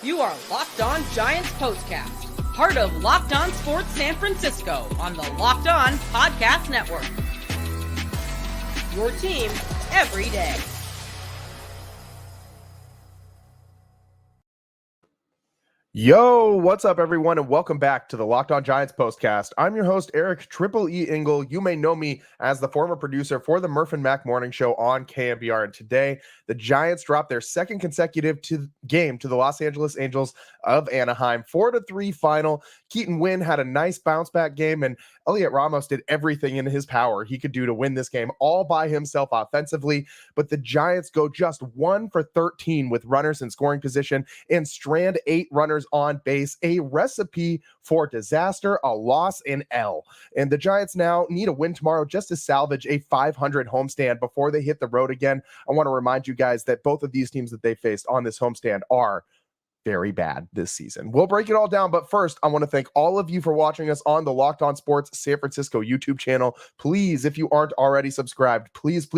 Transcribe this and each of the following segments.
You are Locked On Giants Postcast, part of Locked On Sports San Francisco on the Locked On Podcast Network. Your team every day. Yo, what's up, everyone, and welcome back to the Locked On Giants Postcast. I'm your host, Eric Triple E Engel. You may know me as the former producer for the Murph and Mac Morning Show on KMBR. And today, the Giants dropped their second consecutive game to the Los Angeles Angels of Anaheim, 4-3 final. Keaton Winn had a nice bounce back game, and Heliot Ramos did everything in his power he could do to win this game all by himself offensively. But the Giants go just 1 for 13 with runners in scoring position and strand 8 runners on base, a recipe for disaster, a loss in L. And the Giants now need a win tomorrow just to salvage a 500 homestand before they hit the road again. I want to remind you guys that both of these teams that they faced on this homestand are very bad this season. We'll break it all down, but first, I want to thank all of you for watching us on the Locked On Sports San Francisco YouTube channel. Please, if you aren't already subscribed, please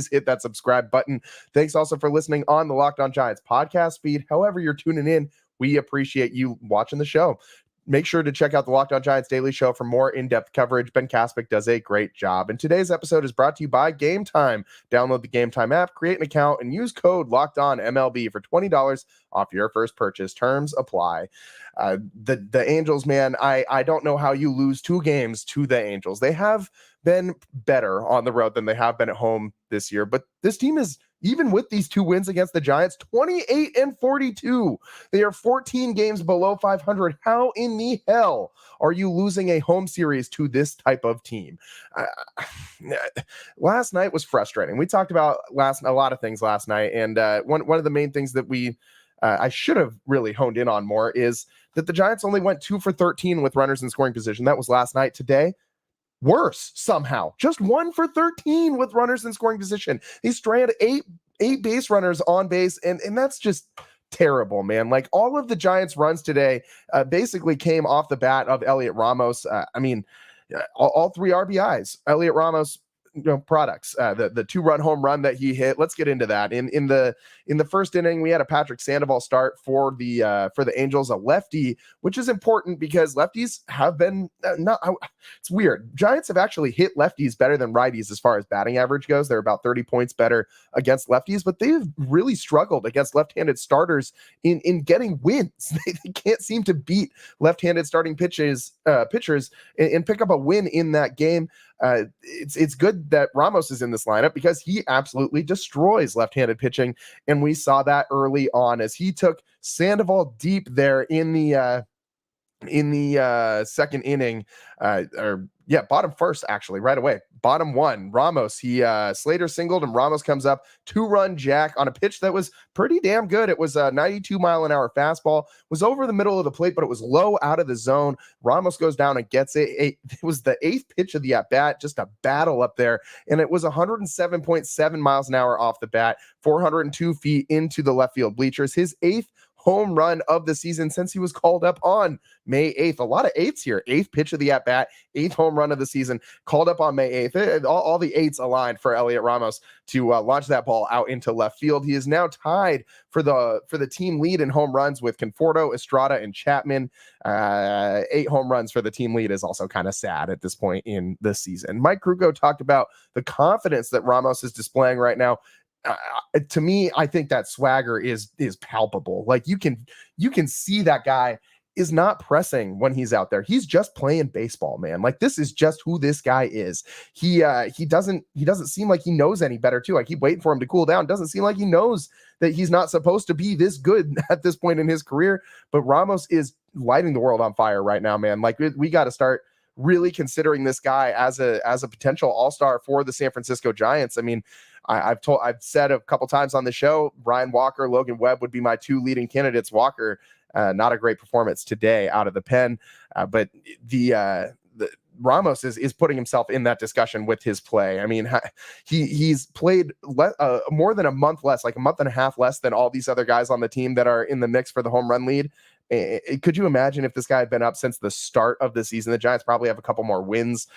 hit that subscribe button. Thanks also for listening on the Locked On Giants podcast feed. However you're tuning in, we appreciate you watching the show. Make sure to check out the Locked On Giants Daily Show for more in-depth coverage. Ben Kaspick does a great job. And today's episode is brought to you by Game Time. Download the Game Time app, create an account, and use code LOCKEDONMLB for $20 off your first purchase. Terms apply. The Angels, man, I don't know how you lose 2 games to the Angels. They have been better on the road than they have been at home this year, but this team is, even with these 2 wins against the Giants, 28-42. They are 14 games below 500. How in the hell are you losing a home series to this type of team? Last night was frustrating. We talked about a lot of things last night, and one of the main things that I should have really honed in on more is that the Giants only went 2 for 13 with runners in scoring position. That was last night. Today, worse somehow, just 1 for 13 with runners in scoring position. They strand eight base runners on base, and that's just terrible, man. Like, all of the Giants runs today basically came off the bat of Heliot Ramos. All 3 RBIs, Heliot Ramos, products. The 2-run home run that he hit. Let's get into that. In the first inning, we had a Patrick Sandoval start for the Angels, a lefty, which is important because lefties have been it's weird. Giants have actually hit lefties better than righties as far as batting average goes. They're about 30 points better against lefties, but they've really struggled against left-handed starters in getting wins. They can't seem to beat left-handed starting pitchers and pick up a win in that game. It's good that Ramos is in this lineup because he absolutely destroys left-handed pitching, and we saw that early on as he took Sandoval deep there in the second inning, bottom first, actually, right away. Bottom 1, Ramos, Slater singled and Ramos comes up, 2-run jack on a pitch that was pretty damn good. It was a 92-mile-an-hour fastball, was over the middle of the plate, but it was low out of the zone. Ramos goes down and gets it. It was the 8th pitch of the at-bat, just a battle up there, and it was 107.7 miles an hour off the bat, 402 feet into the left field bleachers. His 8th home run of the season since he was called up on May 8th. A lot of 8s here. 8th pitch of the at-bat, 8th home run of the season, called up on May 8th. All the 8s aligned for Heliot Ramos to launch that ball out into left field. He is now tied for the team lead in home runs with Conforto, Estrada, and Chapman. 8 home runs for the team lead is also kind of sad at this point in the season. Mike Krukow talked about the confidence that Ramos is displaying right now. To me, I think that swagger is palpable. Like, you can see that guy is not pressing when he's out there. He's just playing baseball, man. Like, this is just who this guy is. He doesn't seem like he knows any better too. I keep waiting for him to cool down. Doesn't seem like he knows that he's not supposed to be this good at this point in his career. But Ramos is lighting the world on fire right now, man. Like, we got to start really considering this guy as a potential all-star for the San Francisco Giants. I mean, I've said a couple times on the show, Ryan Walker, Logan Webb would be my 2 leading candidates. Walker, not a great performance today out of the pen, but the Ramos is putting himself in that discussion with his play. I mean, he's played more than a month less, like a month and a half less than all these other guys on the team that are in the mix for the home run lead. Could you imagine if this guy had been up since the start of the season? The Giants probably have a couple more wins.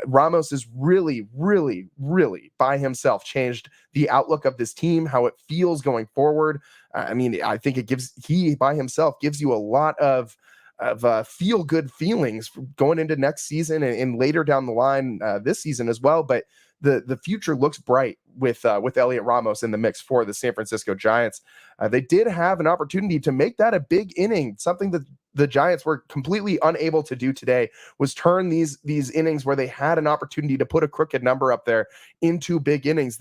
Ramos is really, really, really by himself changed the outlook of this team, how it feels going forward. I mean, I think he by himself gives you a lot of feel good feelings going into next season and later down the line this season as well. But the future looks bright with Heliot Ramos in the mix for the San Francisco Giants. They did have an opportunity to make that a big inning, something that the Giants were completely unable to do today, was turn these innings where they had an opportunity to put a crooked number up there into big innings.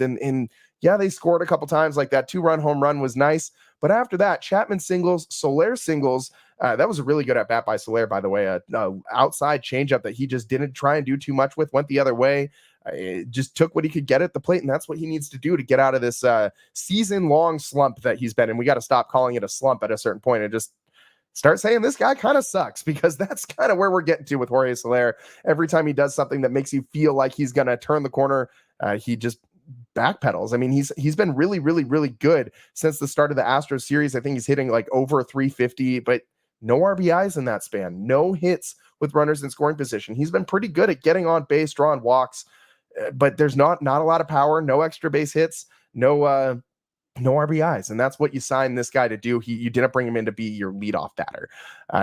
Yeah, they scored a couple times, like that 2-run home run was nice. But after that, Chapman singles, Soler singles. That was a really good at bat by Soler, by the way. A outside changeup that he just didn't try and do too much with, went the other way. Just took what he could get at the plate, and that's what he needs to do to get out of this season-long slump that he's been in. We got to stop calling it a slump at a certain point and just start saying this guy kind of sucks, because that's kind of where we're getting to with Jorge Soler. Every time he does something that makes you feel like he's going to turn the corner, he just backpedals. I mean, he's been really, really, really good since the start of the Astros series. I think he's hitting like over 350, but no RBIs in that span, no hits with runners in scoring position. He's been pretty good at getting on base, drawing walks, but there's not a lot of power, no extra base hits, no RBIs. And that's what you signed this guy to do. You didn't bring him in to be your leadoff batter.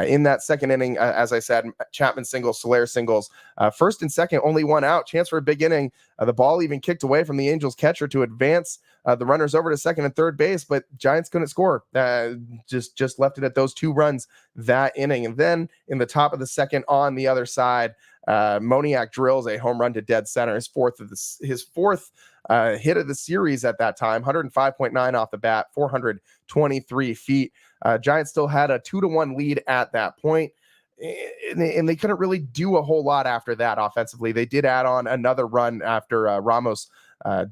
In that second inning, as I said, Chapman singles, Soler singles. First and second, only one out. Chance for a big inning. The ball even kicked away from the Angels catcher to advance the runners over to second and third base, but Giants couldn't score. Just left it at those 2 runs that inning. And then in the top of the second on the other side, Moniak drills a home run to dead center, his fourth hit of the series at that time, 105.9 off the bat, 423 feet. Giants still had a 2-1 lead at that point, and they couldn't really do a whole lot after that offensively. They did add on another run after Ramos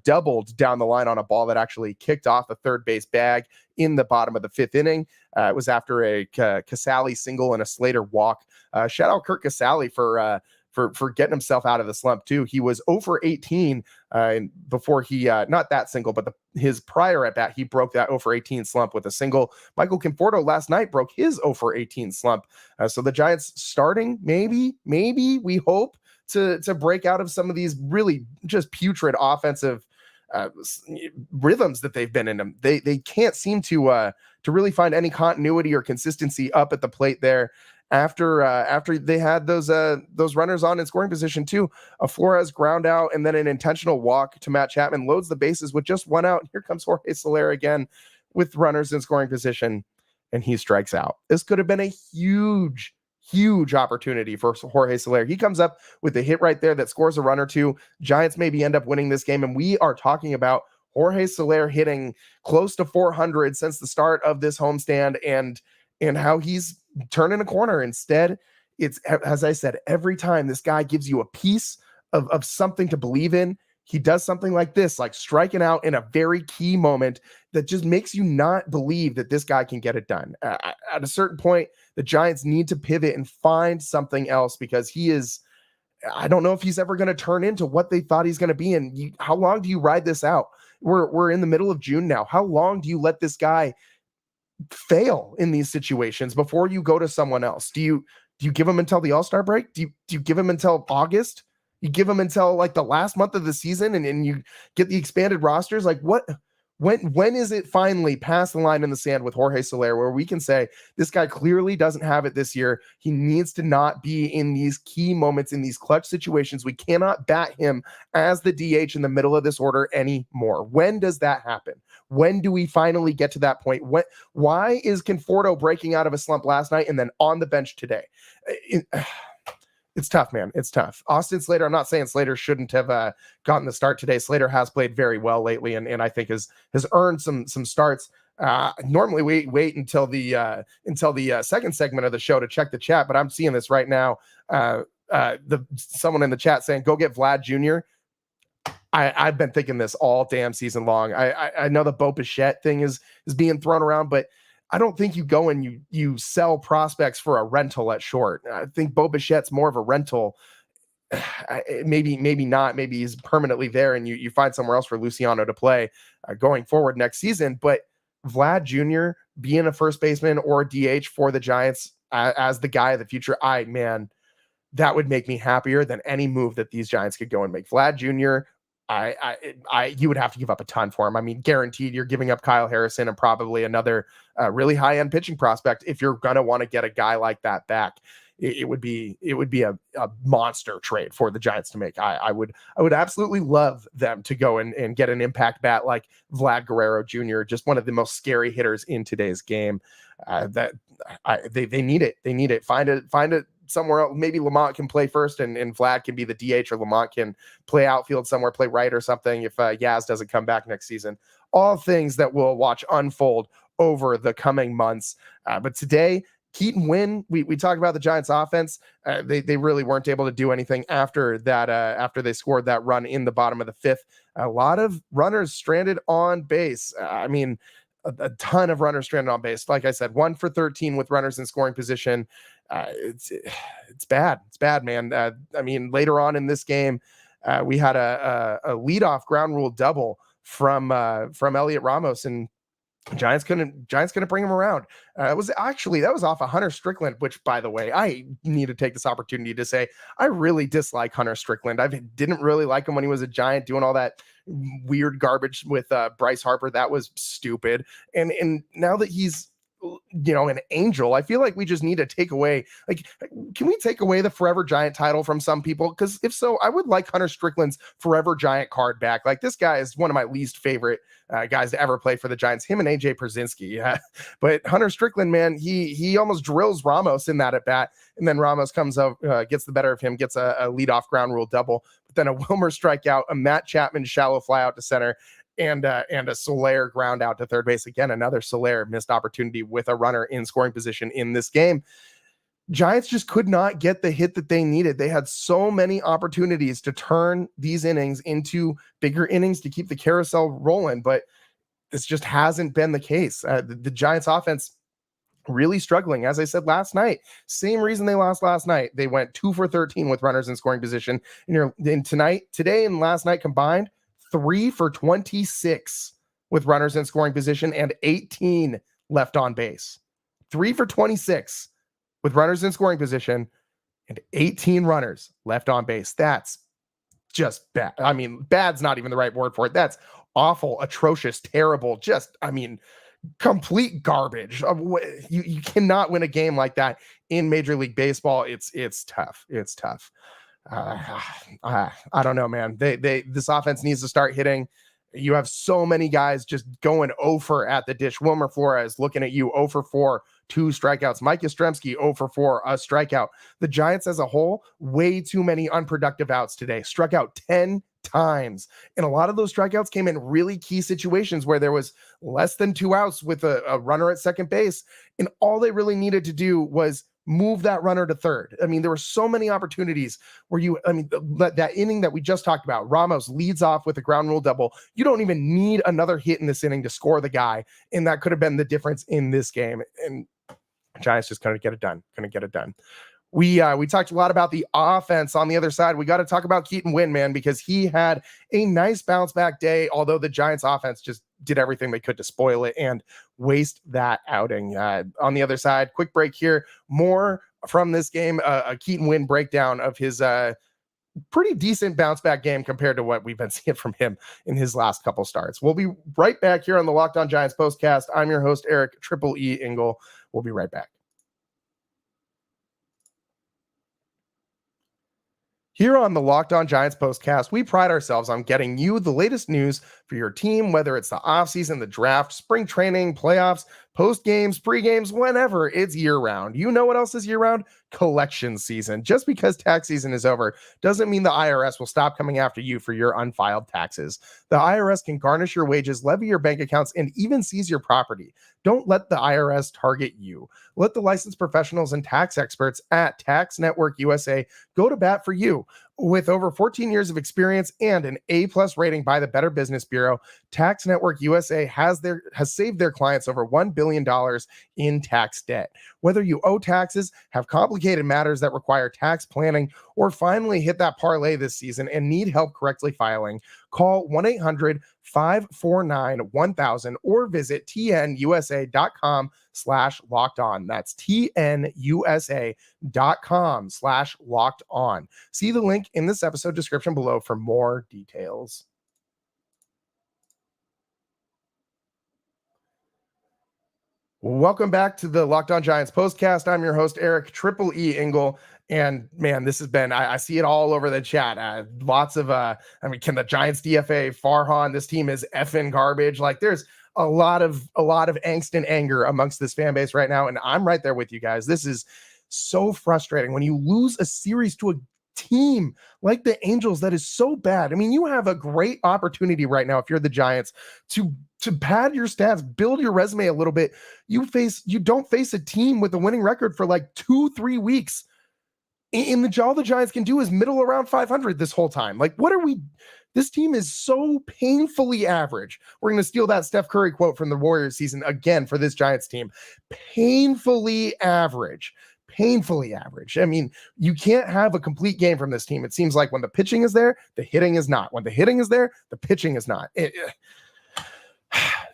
doubled down the line on a ball that actually kicked off the third base bag in the bottom of the 5th inning. It was after a Casale single and a Slater walk. Shout out Kurt Casale for getting himself out of the slump too. He was 0 for 18 before he, not that single, but his prior at bat, he broke that 0 for 18 slump with a single. Michael Conforto last night broke his 0 for 18 slump. So the Giants starting, maybe we hope to break out of some of these really just putrid offensive rhythms that they've been in them. They can't seem to really find any continuity or consistency up at the plate there. After they had those runners on in scoring position too, a Flores ground out and then an intentional walk to Matt Chapman loads the bases with just 1 out. Here comes Jorge Soler again with runners in scoring position, and he strikes out. This could have been a huge opportunity for Jorge Soler. He comes up with a hit right there that scores a run or two. Giants maybe end up winning this game, and we are talking about Jorge Soler hitting close to 400 since the start of this homestand, and how he's turning a corner. Instead, it's, as I said, every time this guy gives you a piece of something to believe in, he does something like this, like striking out in a very key moment that just makes you not believe that this guy can get it done. At a certain point, the Giants need to pivot and find something else, because I don't know if he's ever going to turn into what they thought he's going to be. And how long do you ride this out? We're in the middle of June now. How long do you let this guy fail in these situations before you go to someone else? Do you give him until the All-Star break? Do you give him until August? You give him until like the last month of the season and you get the expanded rosters? Like when is it finally past the line in the sand with Jorge Soler where we can say this guy clearly doesn't have it this year? He needs to not be in these key moments, in these clutch situations. We cannot bat him as the DH in the middle of this order anymore. When does that happen? When do we finally get to that point? Why is Conforto breaking out of a slump last night and then on the bench today? It's tough, man. It's tough. Austin Slater, I'm not saying Slater shouldn't have gotten the start today. Slater has played very well lately, and I think has earned some starts. Normally we wait until the second segment of the show to check the chat, but I'm seeing this right now. Someone in the chat saying, go get Vlad Jr. I've been thinking this all damn season long. I know the Bo Bichette thing is being thrown around, but I don't think you go and you sell prospects for a rental at short. I think Bo Bichette's more of a rental. Maybe not. Maybe he's permanently there and you find somewhere else for Luciano to play going forward next season. But Vlad Jr., being a first baseman or a DH for the Giants as the guy of the future, man, that would make me happier than any move that these Giants could go and make. Vlad Jr., you would have to give up a ton for him. I mean, guaranteed you're giving up Kyle Harrison and probably another really high-end pitching prospect if you're going to want to get a guy like that back. It would be a monster trade for the Giants to make. I would absolutely love them to go and get an impact bat like Vlad Guerrero Jr., just one of the most scary hitters in today's game. They need it. They need it. Find it somewhere else. Maybe Lamont can play first and Vlad can be the DH, or Lamont can play outfield somewhere, play right or something if Yaz doesn't come back next season. All things that we'll watch unfold over the coming months. But today, Keaton Winn, we talked about the Giants offense. They really weren't able to do anything after that, after they scored that run in the bottom of the fifth. A lot of runners stranded on base. I mean, a ton of runners stranded on base. Like I said, 1 for 13 with runners in scoring position. It's bad. It's bad, man. I mean, later on in this game, we had a leadoff ground rule double from Heliot Ramos, and Giants couldn't bring him around. That was off of Hunter Strickland, which, by the way, I need to take this opportunity to say I really dislike Hunter Strickland. I didn't really like him when he was a Giant, doing all that weird garbage with Bryce Harper. That was stupid. And now that he's an Angel, I feel like we just need to take away, can we take away the Forever Giant title from some people? Because if so, I would like Hunter Strickland's Forever Giant card back. Like, this guy is one of my least favorite guys to ever play for the Giants, him and AJ Pierzynski. Yeah. But Hunter Strickland, man, he almost drills Ramos in that at bat, and then Ramos comes up, gets the better of him, gets a leadoff ground rule double, but then a Wilmer strikeout, a Matt Chapman shallow fly out to center, and a Soler ground out to third base. Again, another Soler missed opportunity with a runner in scoring position in this game. Giants just could not get the hit that they needed. They had so many opportunities to turn these innings into bigger innings to keep the carousel rolling, but this just hasn't been the case. The Giants offense really struggling. As I said last night, same reason they lost last night. They went 2 for 13 with runners in scoring position. And today and last night combined, 3 for 26 with runners in scoring position and 18 left on base. 3 for 26 with runners in scoring position and 18 runners left on base. That's just bad. I mean, bad's not even the right word for it. That's awful, atrocious, terrible. Complete garbage. You cannot win a game like that in Major League Baseball. It's tough. It's tough. I don't know, man. This offense needs to start hitting. You have so many guys just going 0 for at the dish. Wilmer Flores looking at you, 0 for 4, 2 strikeouts. Mike Yastrzemski, 0 for 4, a strikeout. The Giants as a whole, way too many unproductive outs today. Struck out 10 times. And a lot of those strikeouts came in really key situations where there was less than 2 outs with a runner at second base. And all they really needed to do was move that runner to third. I mean, there were so many opportunities where that inning that we just talked about, Ramos leads off with a ground rule double. You don't even need another hit in this inning to score the guy. And that could have been the difference in this game. And Giants just couldn't get it done. We talked a lot about the offense on the other side. We got to talk about Keaton Winn, man, because he had a nice bounce back day, although the Giants offense just did everything they could to spoil it and waste that outing. On the other side, quick break here. More from this game, a Keaton Winn breakdown of his pretty decent bounce back game compared to what we've been seeing from him in his last couple starts. We'll be right back here on the Locked On Giants postcast. I'm your host, Eric Triple E Engel. We'll be right back. Here on the Locked On Giants postcast, we pride ourselves on getting you the latest news for your team, whether it's the offseason, the draft, spring training, playoffs, post games, pre games, whenever. It's year round. You know what else is year round? Collection season. Just because tax season is over doesn't mean the IRS will stop coming after you for your unfiled taxes. The IRS can garnish your wages, levy your bank accounts, and even seize your property. Don't let the IRS target you. Let the licensed professionals and tax experts at Tax Network USA go to bat for you. With over 14 years of experience and an A+ rating by the Better Business Bureau, Tax Network USA has saved their clients over $1 billion in tax debt. Whether you owe taxes, have complicated matters that require tax planning, or finally hit that parlay this season and need help correctly filing, Call 1-800-549-1000 or visit tnusa.com/locked on. That's tnusa.com/locked on. See the link in this episode description below for more details. Welcome back to the Locked On Giants postcast. I'm your host, Eric Triple E Engel. And man, this has been, I see it all over the chat. Lots of, can the Giants DFA Farhan, this team is effing garbage. Like there's a lot of angst and anger amongst this fan base right now. And I'm right there with you guys. This is so frustrating when you lose a series to a team like the Angels that is so bad. I mean, you have a great opportunity right now if you're the Giants to pad your stats, build your resume a little bit. You don't face a team with a winning record for like 2-3 weeks. All the Giants can do is middle around 500 this whole time. Like, this team is so painfully average. We're going to steal that Steph Curry quote from the Warriors season again for this Giants team. Painfully average. I mean, you can't have a complete game from this team. It seems like when the pitching is there, the hitting is not. When the hitting is there, the pitching is not.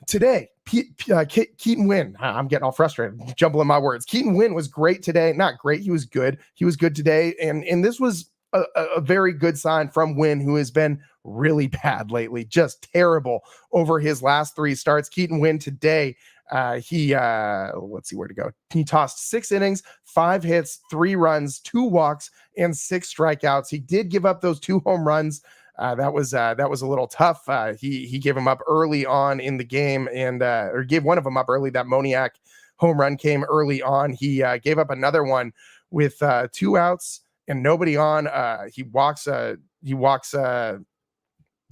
Today, Keaton Winn, I'm getting all frustrated, jumbling my words. Keaton Winn was great today. Not great. He was good. He was good today. And this was a very good sign from Winn, who has been really bad lately, just terrible over his last 3 starts. Keaton Winn today, let's see where to go. He tossed 6 innings, 5 hits, 3 runs, 2 walks, and 6 strikeouts. He did give up those 2 home runs. That was a little tough. He gave him up early on in the game or gave one of them up early. That Moniak home run came early on. He gave up another one with 2 outs and nobody on. He walks.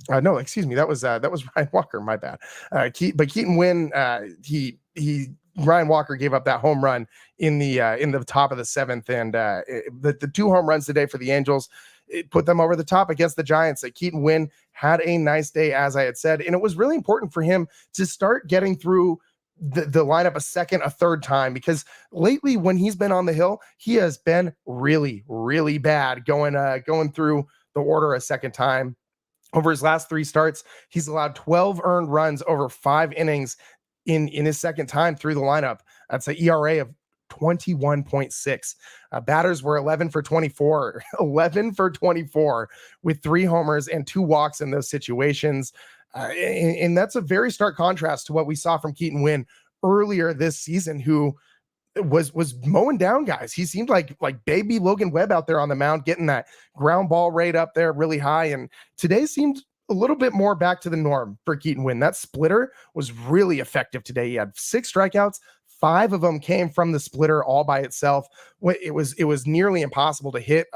No, excuse me. That was Ryan Walker. My bad. But Keaton Winn, Ryan Walker gave up that home run in the top of the 7th, and the 2 home runs today for the Angels, it put them over the top against the Giants. Keaton Winn had a nice day, as I had said, and it was really important for him to start getting through the lineup a second, a third time, because lately when he's been on the hill, he has been really, really bad going through the order a second time. Over his last 3 starts, he's allowed 12 earned runs over 5 innings in his second time through the lineup. That's an ERA of 21.6. Batters were 11 for 24 with 3 homers and 2 walks in those situations. And that's a very stark contrast to what we saw from Keaton Winn earlier this season, who was mowing down guys. He seemed like baby Logan Webb out there on the mound, getting that ground ball rate up there really high. And today seemed a little bit more back to the norm for Keaton Winn. That splitter was really effective today. He had 6 strikeouts. 5 of them came from the splitter all by itself. It was nearly impossible to hit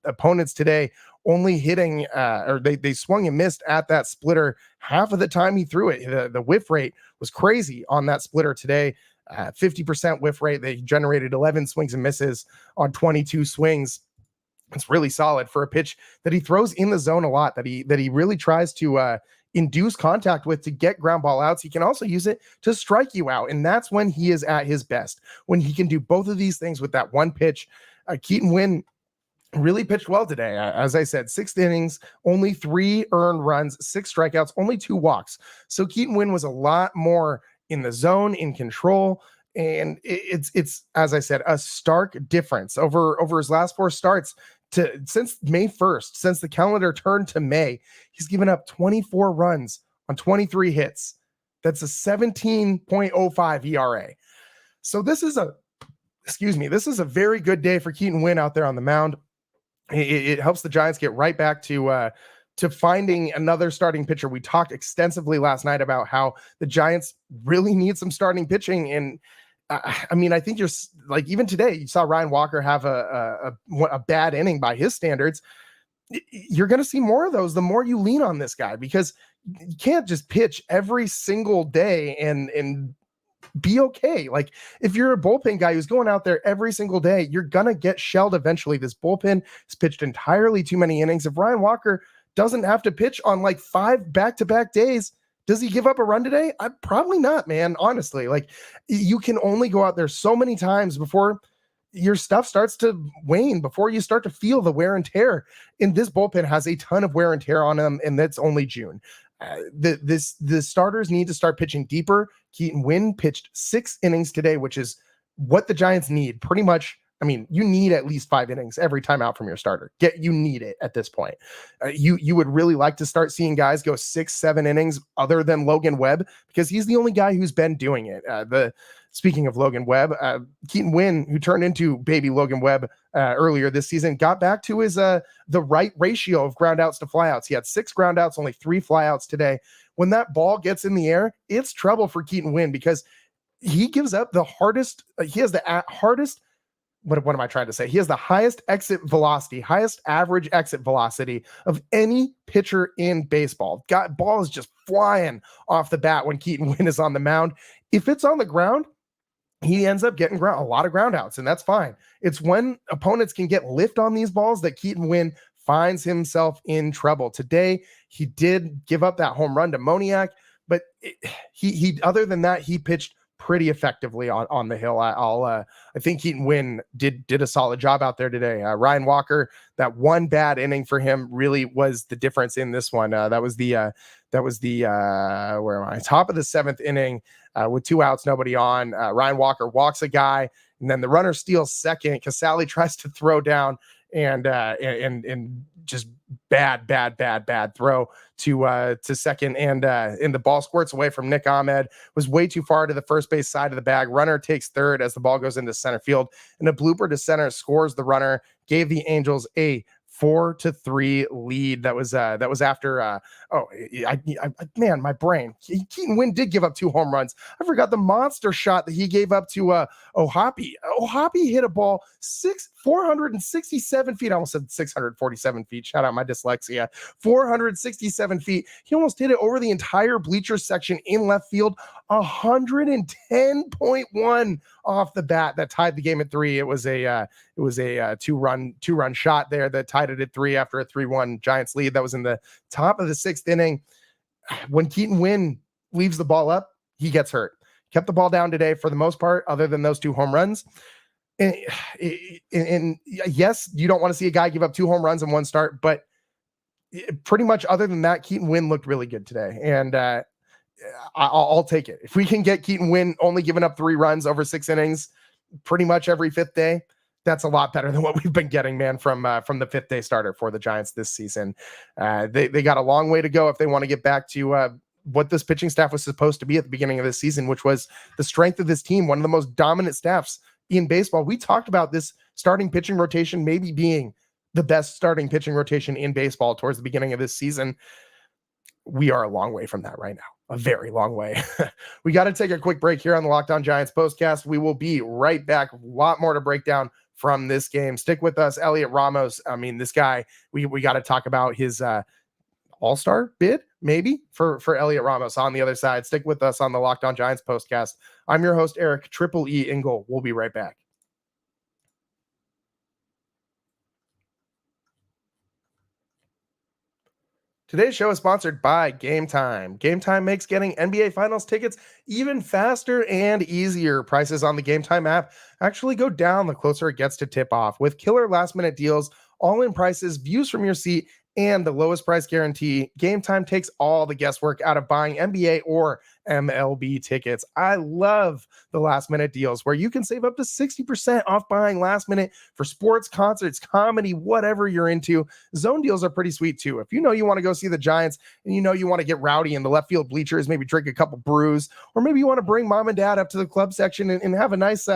opponents today, only hitting or they swung and missed at that splitter half of the time he threw it. The whiff rate was crazy on that splitter today. 50% whiff rate. They generated 11 swings and misses on 22 swings. It's really solid for a pitch that he throws in the zone a lot, that he really tries to induce contact with to get ground ball outs. He can also use it to strike you out, and that's when he is at his best, when he can do both of these things with that one pitch. Keaton Winn really pitched well today. As I said, 6 innings, only 3 earned runs, 6 strikeouts, only 2 walks. So Keaton Winn was a lot more in the zone, in control, and it's as I said, a stark difference over his last 4 starts. Since May 1st, since the calendar turned to May, he's given up 24 runs on 23 hits. That's a 17.05 ERA. So this is a very good day for Keaton Winn out there on the mound. It helps the Giants get right back to finding another starting pitcher. We talked extensively last night about how the Giants really need some starting pitching, and I mean, I think you're like, even today, you saw Ryan Walker have a bad inning by his standards. You're going to see more of those the more you lean on this guy, because you can't just pitch every single day and be okay. Like, if you're a bullpen guy who's going out there every single day, you're going to get shelled eventually. This bullpen has pitched entirely too many innings. If Ryan Walker doesn't have to pitch on like 5 back-to-back days, does he give up a run today? Probably not, man. Honestly, like, you can only go out there so many times before your stuff starts to wane before you start to feel the wear and tear. And this bullpen has a ton of wear and tear on them, and that's only June. The starters need to start pitching deeper. Keaton Winn pitched 6 innings today, which is what the Giants need pretty much. I mean, you need at least 5 innings every time out from your starter. You need it at this point. You would really like to start seeing guys go 6-7 innings other than Logan Webb, because he's the only guy who's been doing it. Speaking of Logan Webb, Keaton Winn, who turned into baby Logan Webb earlier this season, got back to his the right ratio of groundouts to flyouts. He had 6 groundouts, only 3 flyouts today. When that ball gets in the air, it's trouble for Keaton Winn, because he gives up the hardest. He has the hardest. What am I trying to say? He has the highest exit velocity, highest average exit velocity of any pitcher in baseball. Ball is just flying off the bat when Keaton Winn is on the mound. If it's on the ground, he ends up getting a lot of ground outs, and that's fine. It's when opponents can get lift on these balls that Keaton Winn finds himself in trouble. Today, he did give up that home run to Moniak, but he other than that, he pitched pretty effectively on the hill. I think Keaton Winn did a solid job out there today. Ryan Walker, that one bad inning for him really was the difference in this one. That was the where am I? Top of the 7th inning with 2 outs, nobody on. Ryan Walker walks a guy, and then the runner steals second. Casale tries to throw down, and just bad throw to second, and the ball squirts away from Nick Ahmed. Was way too far to the first base side of the bag. Runner takes third as the ball goes into center field, and a blooper to center scores the runner, gave the Angels a 4-3 lead. That was after man, my brain. Keaton Winn did give up 2 home runs. I forgot the monster shot that he gave up to Ohapi. Ohapi hit a ball 467 feet. I almost said 647 feet. Shout out my dyslexia. 467 feet. He almost hit it over the entire bleacher section in left field. 110.1 off the bat that tied the game at 3. It was a two-run shot there that tied it at 3 after a 3-1 Giants lead. That was in the top of the 6th inning. When Keaton Winn leaves the ball up, he gets hurt. Kept the ball down today for the most part, other than those 2 home runs. And yes, you don't want to see a guy give up 2 home runs in one start, but pretty much other than that, Keaton Winn looked really good today. And I'll take it. If we can get Keaton Winn only giving up 3 runs over 6 innings pretty much every 5th day, that's a lot better than what we've been getting, man, from the 5th day starter for the Giants this season. They got a long way to go if they want to get back to what this pitching staff was supposed to be at the beginning of this season, which was the strength of this team, one of the most dominant staffs in baseball. We talked about this starting pitching rotation maybe being the best starting pitching rotation in baseball towards the beginning of this season. We are a long way from that right now. A very long way. We got to take a quick break here on the Locked On Giants postcast. We will be right back. A lot more to break down from this game. Stick with us. Heliot Ramos. I mean, this guy, we got to talk about his all-star bid, maybe, for Heliot Ramos on the other side. Stick with us on the Locked On Giants postcast. I'm your host, Eric Triple E Engel. We'll be right back. Today's show is sponsored by Game Time. Game Time makes getting NBA Finals tickets even faster and easier. Prices on the Game Time app actually go down the closer it gets to tip off. With killer last-minute deals, all-in prices, views from your seat, and the lowest price guarantee, Game Time takes all the guesswork out of buying NBA or MLB tickets. I love the last minute deals where you can save up to 60% off buying last minute for sports, concerts, comedy, whatever you're into. Zone deals are pretty sweet too. If you know you want to go see the Giants and you know you want to get rowdy in the left field bleachers, maybe drink a couple brews, or maybe you want to bring mom and dad up to the club section and have a nice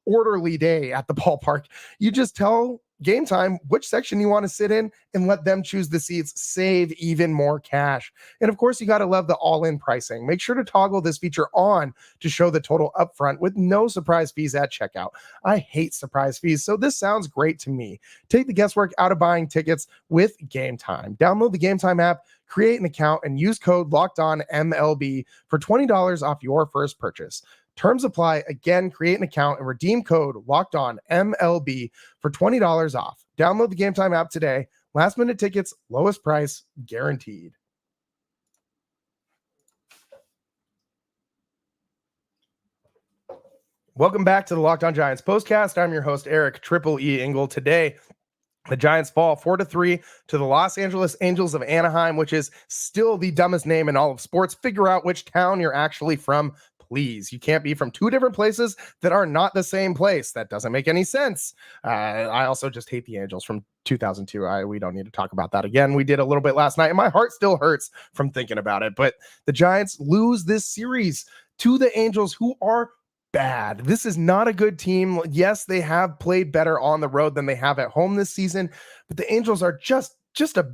orderly day at the ballpark, you just tell Game Time which section you want to sit in and let them choose the seats. Save even more cash. And of course, you got to love the all-in pricing. Make sure to toggle this feature on to show the total upfront with no surprise fees at checkout. I hate surprise fees, so this sounds great to me. Take the guesswork out of buying tickets with Game Time. Download the Game Time app, create an account, and use code LOCKEDONMLB for $20 off your first purchase. Terms apply. Again, create an account and redeem code LOCKEDONMLB for $20 off. Download the Game Time app today. Last minute tickets, lowest price guaranteed. Welcome back to the Locked On Giants postcast. I'm your host, Eric Triple E Engel. Today, the Giants fall 4-3 to the Los Angeles Angels of Anaheim, which is still the dumbest name in all of sports. Figure out which town you're actually from, please. You can't be from two different places that are not the same place. That doesn't make any sense. I also just hate the Angels from 2002. We don't need to talk about that again. We did a little bit last night, and my heart still hurts from thinking about it. But the Giants lose this series to the Angels, who are bad. This is not a good team. Yes, they have played better on the road than they have at home this season, but the Angels are just a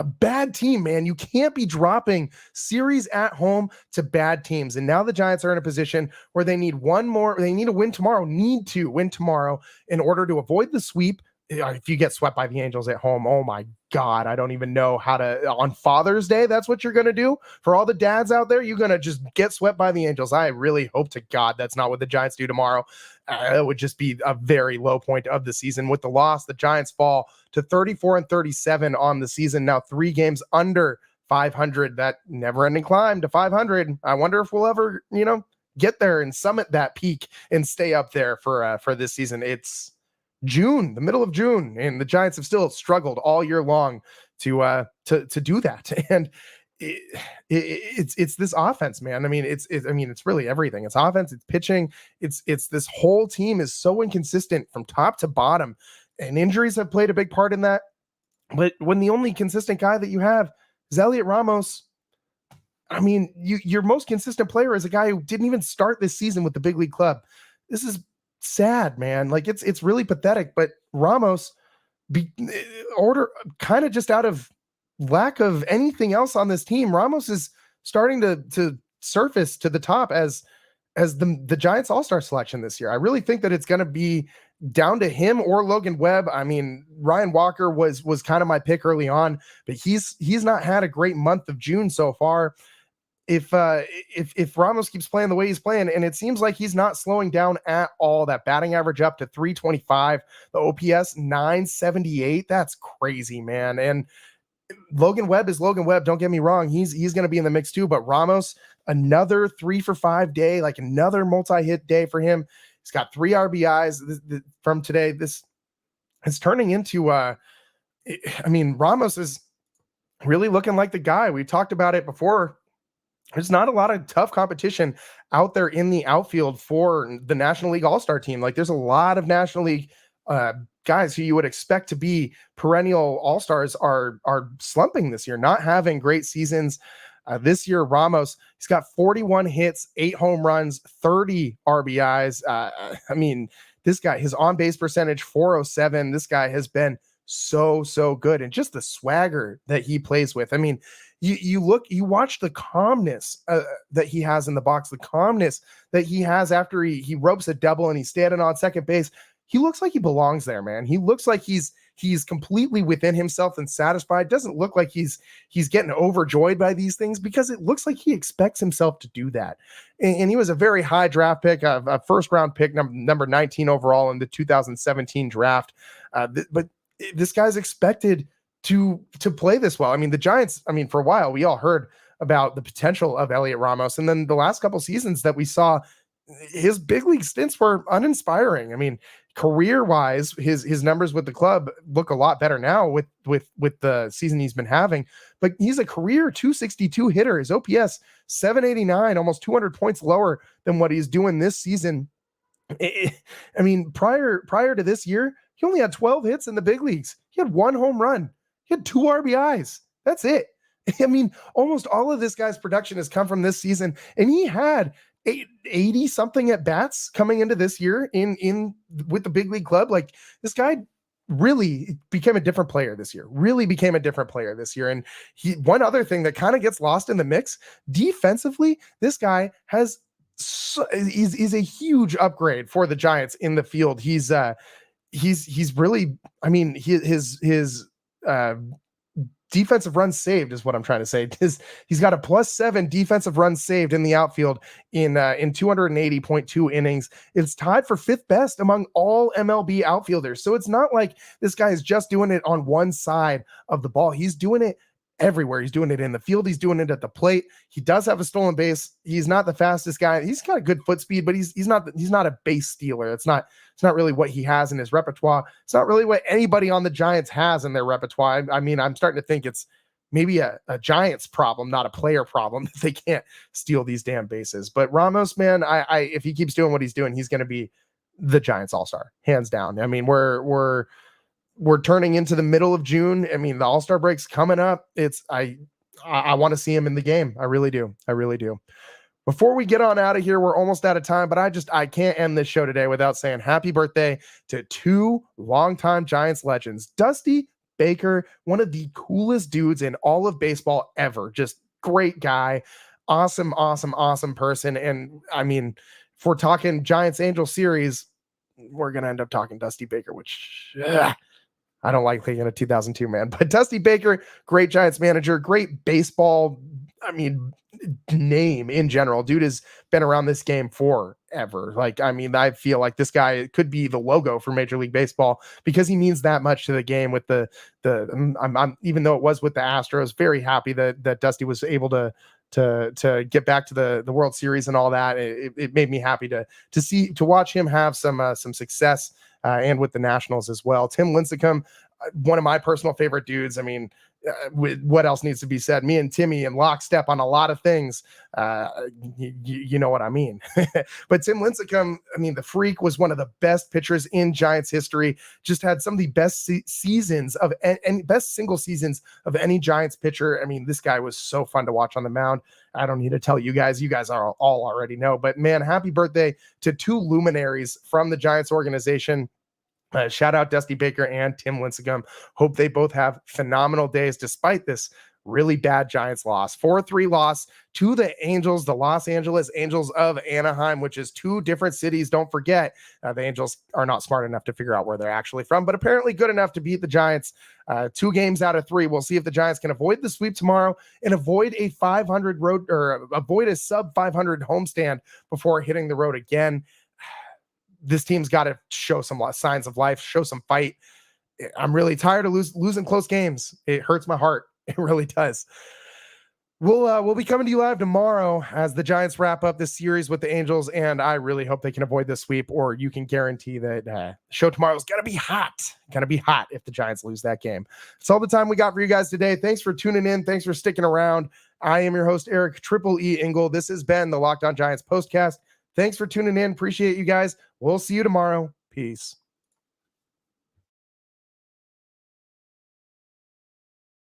bad team, man. You can't be dropping series at home to bad teams. And now the Giants are in a position where they need to win tomorrow in order to avoid the sweep. If you get swept by the Angels at home, oh my God, I don't even know how to, on Father's Day, that's what you're going to do for all the dads out there. You're going to just get swept by the Angels. I really hope to God that's not what the Giants do tomorrow. It would just be a very low point of the season. With the loss, the Giants fall to 34-37 on the season. Now 3 games under 500, that never ending climb to 500. I wonder if we'll ever, get there and summit that peak and stay up there for this season. It's June, the middle of June, and the Giants have still struggled all year long to do that. And it's this offense, man. I mean, it's really everything. It's offense, it's pitching, it's this whole team is so inconsistent from top to bottom, and injuries have played a big part in that. But when the only consistent guy that you have is Heliot Ramos, I mean, your most consistent player is a guy who didn't even start this season with the big league club. This is sad, man. Like it's really pathetic. But Ramos kind of just out of lack of anything else on this team, Ramos is starting to surface to the top as the Giants all-star selection this year. I really think that it's going to be down to him or Logan Webb. I mean, Ryan Walker was kind of my pick early on, but he's not had a great month of June so far. If Ramos keeps playing the way he's playing, and it seems like he's not slowing down at all, that batting average up to 325, the OPS 978, that's crazy, man. And Logan Webb is Logan Webb. Don't get me wrong. He's going to be in the mix too, but Ramos, another 3-for-5 day, like another multi-hit day for him. He's got 3 RBIs from today. This is turning into, Ramos is really looking like the guy. We talked about it before. There's not a lot of tough competition out there in the outfield for the National League All-Star team. Like there's a lot of National League guys who you would expect to be perennial All-Stars are slumping this year, not having great seasons. This year, Ramos, he's got 41 hits, 8 home runs, 30 RBIs. This guy, his on-base percentage, 407. This guy has been so good. And just the swagger that he plays with. I mean, you watch the calmness that he has in the box, the calmness that he has after he ropes a double and he's standing on second base. He looks like he belongs there, man. He looks like he's completely within himself and satisfied. Doesn't look like he's getting overjoyed by these things, because it looks like he expects himself to do that. And he was a very high draft pick, a first round pick, number 19 overall in the 2017 draft. But this guy's expected to play this well. I mean, the Giants, for a while, we all heard about the potential of Heliot Ramos. And then the last couple seasons that we saw, his big league stints were uninspiring. I mean, career-wise, his numbers with the club look a lot better now with the season he's been having. But he's a career 262 hitter. His OPS 789, almost 200 points lower than what he's doing this season. Prior to this year, he only had 12 hits in the big leagues. He had 1 home run. He had 2 RBIs. That's it. Almost all of this guy's production has come from this season, and he had 80 something at bats coming into this year in with the big league club. Like, this guy really became a different player this year. And one other thing that kind of gets lost in the mix, defensively, this guy is a huge upgrade for the Giants in the field. He's really, his defensive runs saved is what I'm trying to say. He's got a +7 defensive runs saved in the outfield in 280.2 innings. It's tied for 5th best among all MLB outfielders. So it's not like this guy is just doing it on one side of the ball. He's doing it everywhere. He's doing it in the field. He's doing it at the plate. He does have a stolen base. He's not the fastest guy. He's got a good foot speed, but he's not a base stealer. It's not really what he has in his repertoire. It's not really what anybody on the Giants has in their repertoire. I mean, I'm starting to think it's maybe a Giants problem, not a player problem, that they can't steal these damn bases. But Ramos, man, I if he keeps doing what he's doing, he's going to be the Giants all-star, hands down. I mean, we're turning into the middle of June. I mean, the all-star break's coming up. I want to see him in the game. I really do. Before we get on out of here, we're almost out of time, but I can't end this show today without saying happy birthday to two longtime Giants legends. Dusty Baker, one of the coolest dudes in all of baseball ever. Just great guy. Awesome person. And I mean, if we're talking Giants-Angels series, we're going to end up talking Dusty Baker, which I don't like thinking of 2002, man. But Dusty Baker, great Giants manager, great baseball, name in general. Dude has been around this game forever. I feel like this guy could be the logo for Major League Baseball because he means that much to the game. With I'm even though it was with the Astros, very happy that Dusty was able to get back to the World Series and all that. It made me happy to watch him have some success and with the Nationals as well. Tim Lincecum, one of my personal favorite dudes. I mean, what else needs to be said? Me and Timmy in lockstep on a lot of things. You know what I mean. But Tim Lincecum, I mean, the freak was one of the best pitchers in Giants history. Just had some of the best seasons of and best single seasons of any Giants pitcher. I mean, this guy was so fun to watch on the mound. I don't need to tell you guys. You guys are all already know. But man, happy birthday to two luminaries from the Giants organization. Shout out Dusty Baker and Tim Lincecum. Hope they both have phenomenal days despite this really bad Giants loss. 4-3 loss to the Angels, the Los Angeles Angels of Anaheim, which is two different cities. Don't forget, the Angels are not smart enough to figure out where they're actually from, but apparently good enough to beat the Giants 2 games out of 3. We'll see if the Giants can avoid the sweep tomorrow and avoid a 500 road or avoid a sub 500 homestand before hitting the road again. This team's got to show some signs of life, show some fight. I'm really tired of losing close games. It hurts my heart. It really does. We'll be coming to you live tomorrow as the Giants wrap up this series with the Angels, and I really hope they can avoid the sweep, or you can guarantee that the show tomorrow is going to be hot. Going to be hot if the Giants lose that game. That's all the time we got for you guys today. Thanks for tuning in. Thanks for sticking around. I am your host, Eric Triple E Engel. This has been the Locked On Giants Postcast. Thanks for tuning in. Appreciate you guys. We'll see you tomorrow. Peace.